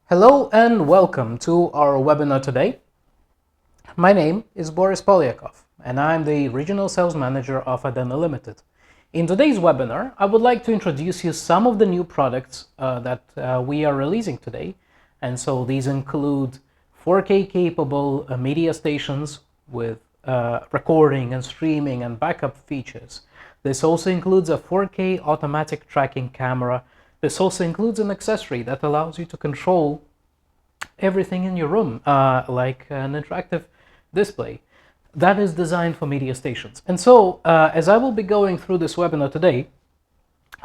Hello and welcome to our webinar today. My name is Boris Polyakov and I'm the Regional Sales Manager of Adena Limited. In today's webinar, I would like to introduce you some of the new products that we are releasing today. And so these include 4K capable media stations with recording and streaming and backup features. This also includes a 4K automatic tracking camera. This also includes an accessory that allows you to control everything in your room, like an interactive display that is designed for media stations. And so, as I will be going through this webinar today,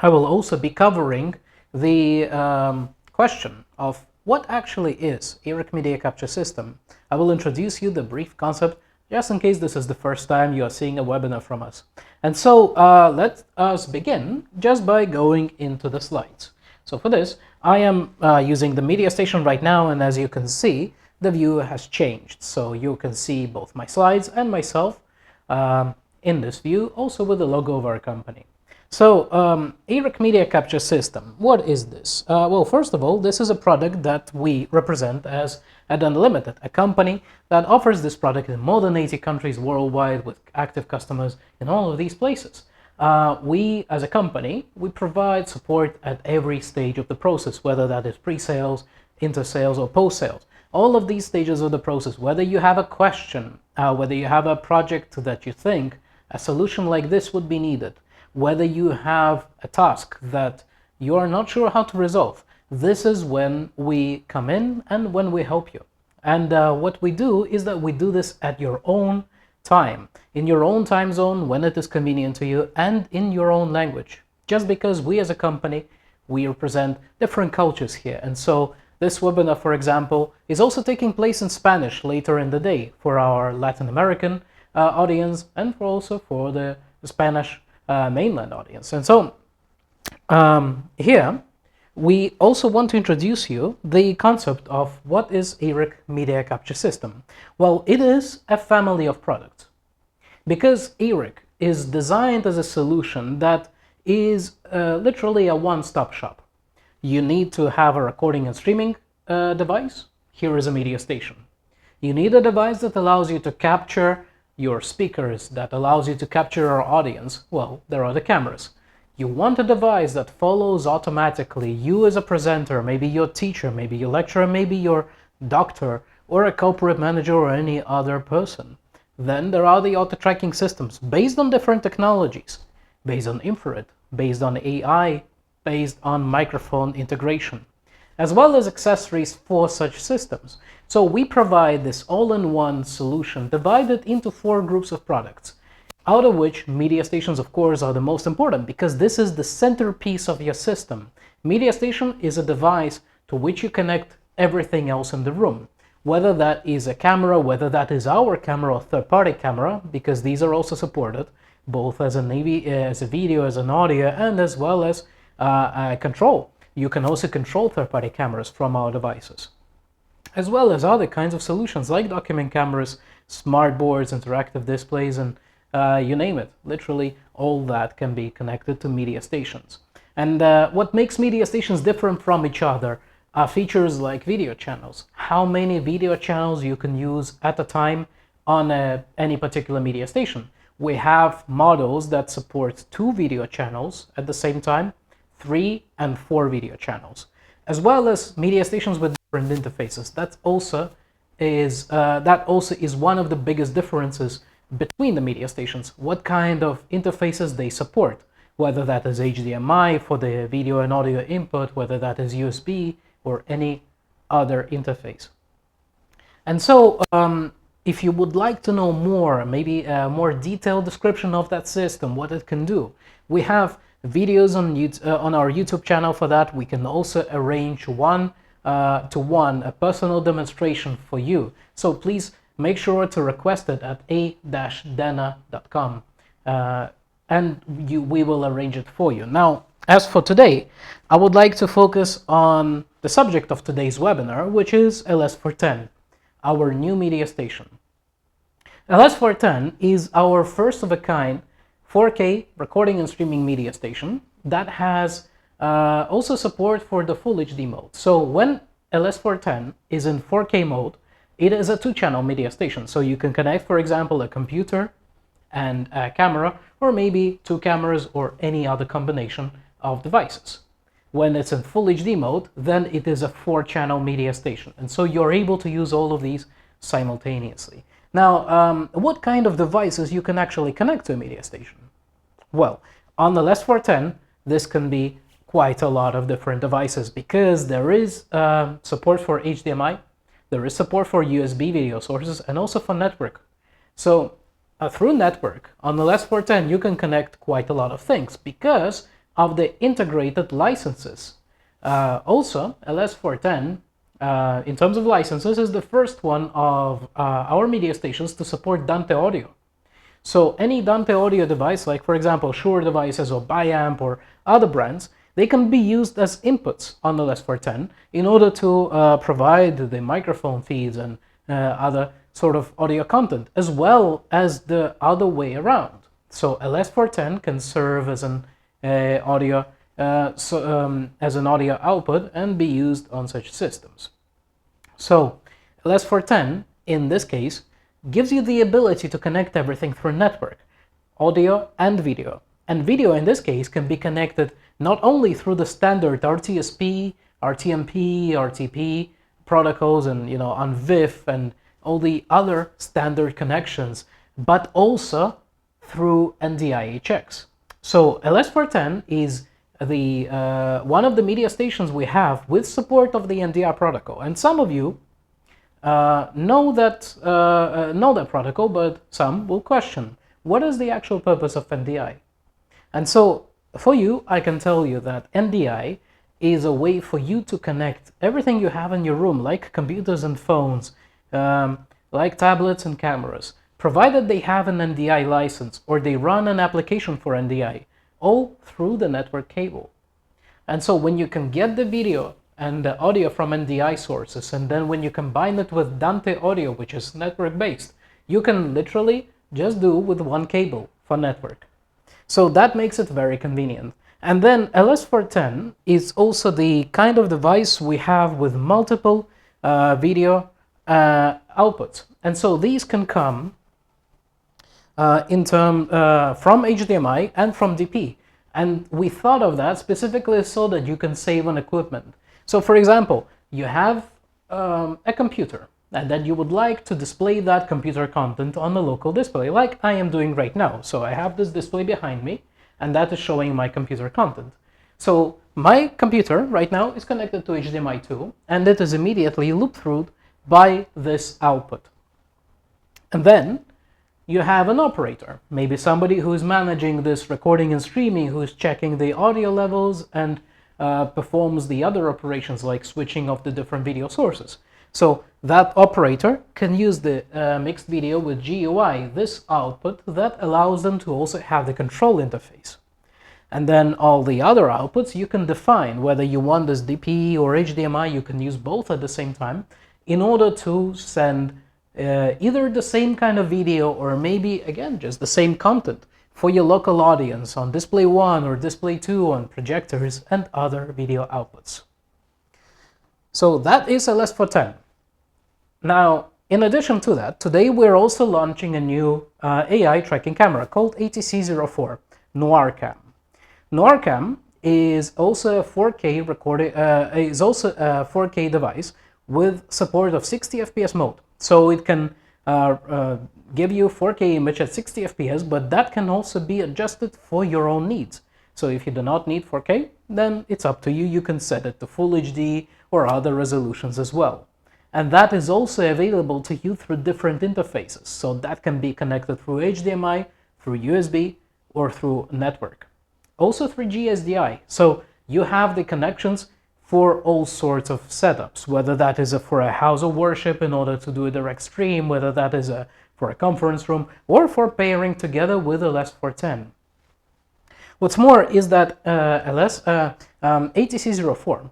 I will also be covering the question of what actually is AREC Media Capture System. I will introduce you the brief concept, just in case this is the first time you are seeing a webinar from us. And so let us begin just by going into the slides. So for this, I am using the media station right now, and as you can see, the view has changed. So you can see both my slides and myself in this view, also with the logo of our company. So AREC Media Capture System, what is this? Well, first of all, this is a product that we represent as Adena Limited, a company that offers this product in more than 80 countries worldwide with active customers in all of these places. We, as a company, we provide support at every stage of the process, whether that is pre-sales, inter-sales, or post-sales. All of these stages of the process, whether you have a question, whether you have a project that you think a solution like this would be needed, whether you have a task that you are not sure how to resolve, this is when we come in and when we help you. And what we do is that we do this at your own time, in your own time zone, when it is convenient to you, and in your own language. Just because we as a company, we represent different cultures here. And so this webinar, for example, is also taking place in Spanish later in the day for our Latin American audience and also for the Spanish mainland audience. And so here we also want to introduce you the concept of what is AREC Media Capture System. Well, it is a family of products because AREC is designed as a solution that is literally a one-stop shop. You need to have a recording and streaming device. Here is a media station. You need a device that allows you to capture your speakers, that allows you to capture our audience. Well, there are the cameras. You want a device that follows automatically you as a presenter, maybe your teacher, maybe your lecturer, maybe your doctor, or a corporate manager or any other person. Then there are the auto tracking systems based on different technologies, based on infrared, based on AI, based on microphone integration, as well as accessories for such systems. So we provide this all-in-one solution divided into 4 groups of products, out of which media stations, of course, are the most important because this is the centerpiece of your system. Media station is a device to which you connect everything else in the room, whether that is a camera, whether that is our camera or third-party camera, because these are also supported, both as a video, as an audio, and as well as control. You can also control third-party cameras from our devices, as well as other kinds of solutions like document cameras, smart boards, interactive displays, and you name it. Literally all that can be connected to media stations. And what makes media stations different from each other are features like video channels. How many video channels you can use at a time on any particular media station. We have models that support 2 video channels at the same time, 3 and 4 video channels, as well as media stations with different interfaces. That also is one of the biggest differences between the media stations, what kind of interfaces they support, whether that is HDMI for the video and audio input, whether that is USB or any other interface. And so if you would like to know more, maybe a more detailed description of that system, what it can do, we have videos on our YouTube channel for that. We can also arrange one-to-one a personal demonstration for you. So please make sure to request it at a-dena.com and we will arrange it for you. Now, as for today, I would like to focus on the subject of today's webinar, which is LS410, our new media station. LS410 is our first of a kind 4K recording and streaming media station that has also support for the full HD mode. So when LS410 is in 4K mode. It is a 2-channel media station, so you can connect, for example, a computer and a camera, or maybe 2 cameras or any other combination of devices. When it's in full HD mode, then it is a 4-channel media station, and so you're able to use all of these simultaneously. Now, what kind of devices you can actually connect to a media station? Well, on the LS410, this can be quite a lot of different devices, because there is support for HDMI, there is support for USB video sources, and also for network. So through network, on the LS410, you can connect quite a lot of things because of the integrated licenses. Also, LS410, in terms of licenses, is the first one of our media stations to support Dante audio. So any Dante audio device, like for example Shure devices or Biamp or other brands, they can be used as inputs on the LS410 in order to provide the microphone feeds and other sort of audio content, as well as the other way around. So LS410 can serve as an audio output and be used on such systems. So LS410 in this case gives you the ability to connect everything through network, audio and video. And video in this case can be connected not only through the standard RTSP, RTMP, RTP protocols and unviv and all the other standard connections, but also through NDI-HX. So LS410 is the one of the media stations we have with support of the NDI protocol, and some of you know that protocol, but some will question what is the actual purpose of NDI. And so for you, I can tell you that NDI is a way for you to connect everything you have in your room, like computers and phones, like tablets and cameras, provided they have an NDI license or they run an application for NDI, all through the network cable. And so when you can get the video and the audio from NDI sources, and then when you combine it with Dante audio, which is network-based, you can literally just do with one cable for network. So that makes it very convenient. And then LS410 is also the kind of device we have with multiple video outputs. And so these can come from HDMI and from DP. And we thought of that specifically so that you can save on equipment. So for example, you have a computer and then you would like to display that computer content on a local display, like I am doing right now. So I have this display behind me, and that is showing my computer content. So my computer right now is connected to HDMI 2, and it is immediately looped through by this output. And then you have an operator, maybe somebody who is managing this recording and streaming, who is checking the audio levels and performs the other operations like switching of the different video sources. So that operator can use the mixed video with GUI, this output that allows them to also have the control interface. And then all the other outputs you can define whether you want this DP or HDMI. You can use both at the same time in order to send either the same kind of video or maybe again just the same content for your local audience on display 1 or display 2 on projectors and other video outputs. So that is LS410. Now, in addition to that, today we're also launching a new AI tracking camera called ATC04 NoirCam. NoirCam is also a 4K recording, is also a 4K device with support of 60 FPS mode. So it can give you 4K image at 60 FPS, but that can also be adjusted for your own needs. So if you do not need 4K, then it's up to you. You can set it to Full HD or other resolutions as well. And that is also available to you through different interfaces. So that can be connected through HDMI, through USB, or through network. Also through GSDI. So you have the connections for all sorts of setups, whether that is for a house of worship in order to do a direct stream, whether that is for a conference room, or for pairing together with LS410. What's more is that ATC04,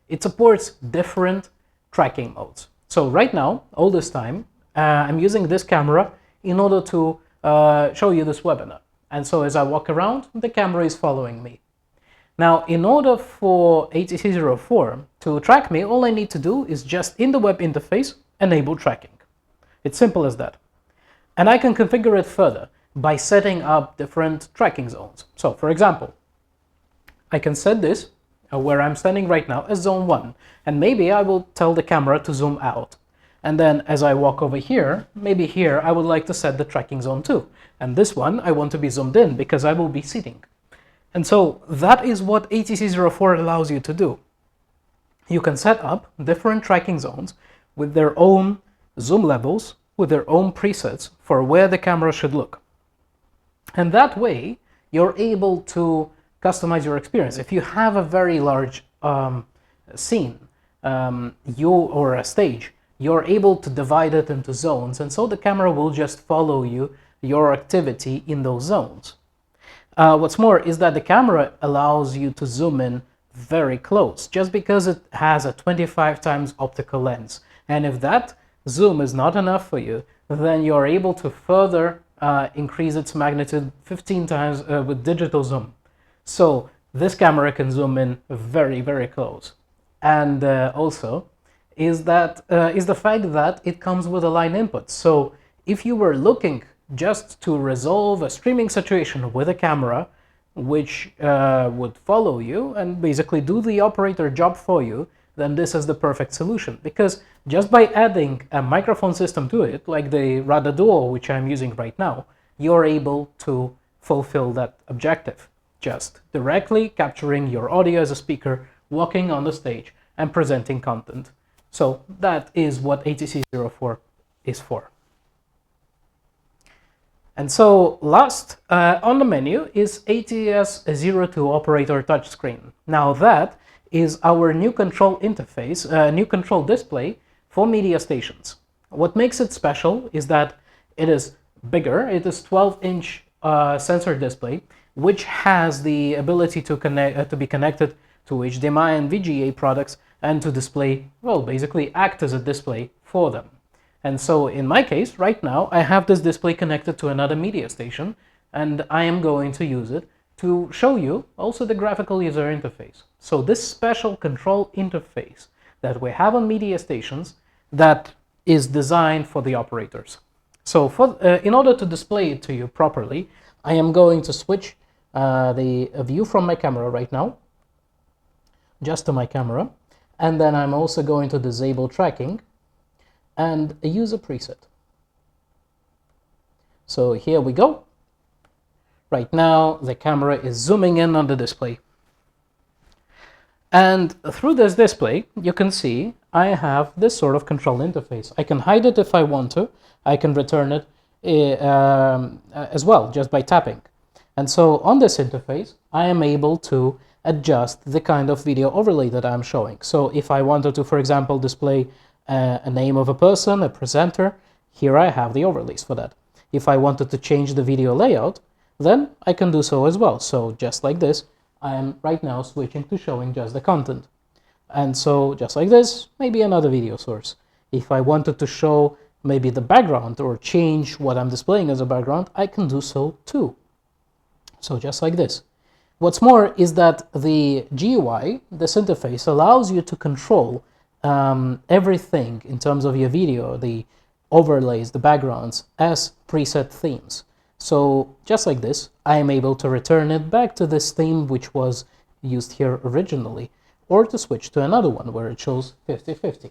it supports different tracking modes. So right now, all this time, I'm using this camera in order to show you this webinar. And so as I walk around, the camera is following me. Now, in order for ATC04 to track me, all I need to do is just in the web interface enable tracking. It's simple as that. And I can configure it further by setting up different tracking zones. So, for example, I can set this where I'm standing right now as zone 1, and maybe I will tell the camera to zoom out. And then as I walk over here, maybe here I would like to set the tracking zone 2. And this one I want to be zoomed in because I will be sitting. And so that is what ATC04 allows you to do. You can set up different tracking zones with their own zoom levels, with their own presets for where the camera should look. And that way, you're able to customize your experience. If you have a very large scene or a stage, you're able to divide it into zones, and so the camera will just follow your activity in those zones. What's more is that the camera allows you to zoom in very close, just because it has a 25 times optical lens. And if that zoom is not enough for you, then you're able to further increase its magnitude 15 times with digital zoom. So this camera can zoom in very, very close. And also is the fact that it comes with a line input. So if you were looking just to resolve a streaming situation with a camera, which would follow you and basically do the operator job for you, then this is the perfect solution. Because just by adding a microphone system to it, like the Rada Duo, which I'm using right now, you're able to fulfill that objective. Just directly capturing your audio as a speaker, walking on the stage, and presenting content. So that is what ATC04 is for. And so last on the menu is ATS02 operator touchscreen. Now that is our new control interface, new control display for media stations. What makes it special is that it is bigger. It is 12-inch sensor display, which has the ability to be connected to HDMI and VGA products and to display, well, basically act as a display for them. And so in my case, right now, I have this display connected to another media station, and I am going to use it to show you also the graphical user interface. So this special control interface that we have on media stations that is designed for the operators. So in order to display it to you properly, I am going to switch the view from my camera right now, just to my camera, and then I'm also going to disable tracking and use a preset. So here we go. Right now the camera is zooming in on the display. And through this display, you can see I have this sort of control interface. I can hide it if I want to. I can return it as well, just by tapping. And so on this interface, I am able to adjust the kind of video overlay that I'm showing. So if I wanted to, for example, display a name of a person, a presenter, here I have the overlays for that. If I wanted to change the video layout, then I can do so as well. So just like this, I am right now switching to showing just the content. And so just like this, maybe another video source. If I wanted to show maybe the background or change what I'm displaying as a background, I can do so too. So just like this. What's more is that the GUI, this interface, allows you to control everything in terms of your video, the overlays, the backgrounds, as preset themes. So just like this, I am able to return it back to this theme which was used here originally, or to switch to another one where it shows 50-50.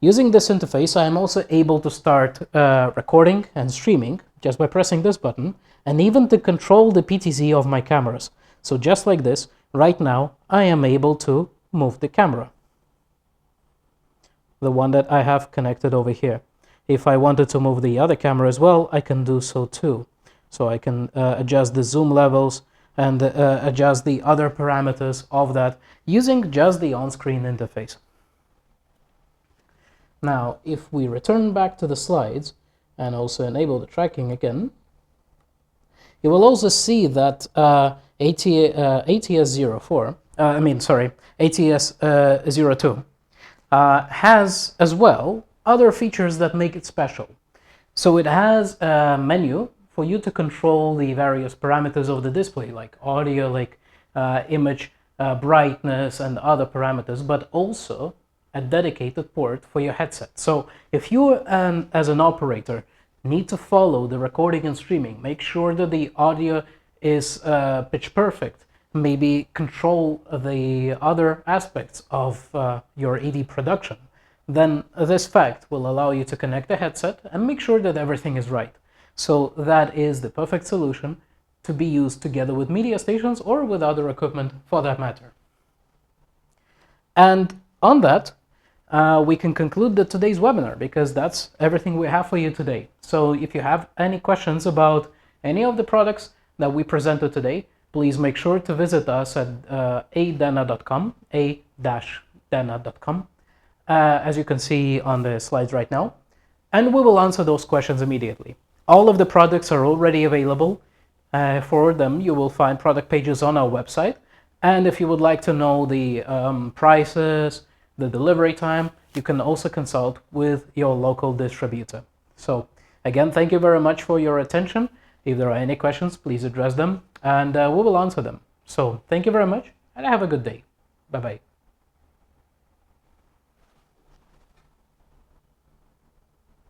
Using this interface, I am also able to start recording and streaming just by pressing this button, and even to control the PTZ of my cameras. So just like this, right now, I am able to move the camera, the one that I have connected over here. If I wanted to move the other camera as well, I can do so too. So I can adjust the zoom levels and adjust the other parameters of that using just the on-screen interface. Now, if we return back to the slides and also enable the tracking again, you will also see that ATS02 has as well other features that make it special. So it has a menu for you to control the various parameters of the display, like audio, like image brightness and other parameters, but also a dedicated port for your headset. So if you, as an operator, need to follow the recording and streaming, make sure that the audio is pitch perfect, maybe control the other aspects of your AD production, then this fact will allow you to connect the headset and make sure that everything is right. So that is the perfect solution to be used together with media stations or with other equipment for that matter. And on that, we can conclude today's webinar, because that's everything we have for you today. So if you have any questions about any of the products that we presented today, please make sure to visit us at a-dana.com, a-dana.com, as you can see on the slides right now, and we will answer those questions immediately. All of the products are already available. For them, you will find product pages on our website, and if you would like to know the prices, the delivery time, you can also consult with your local distributor. So again, thank you very much for your attention. If there are any questions, please address them, and we will answer them. So thank you very much, and have a good day. Bye-bye.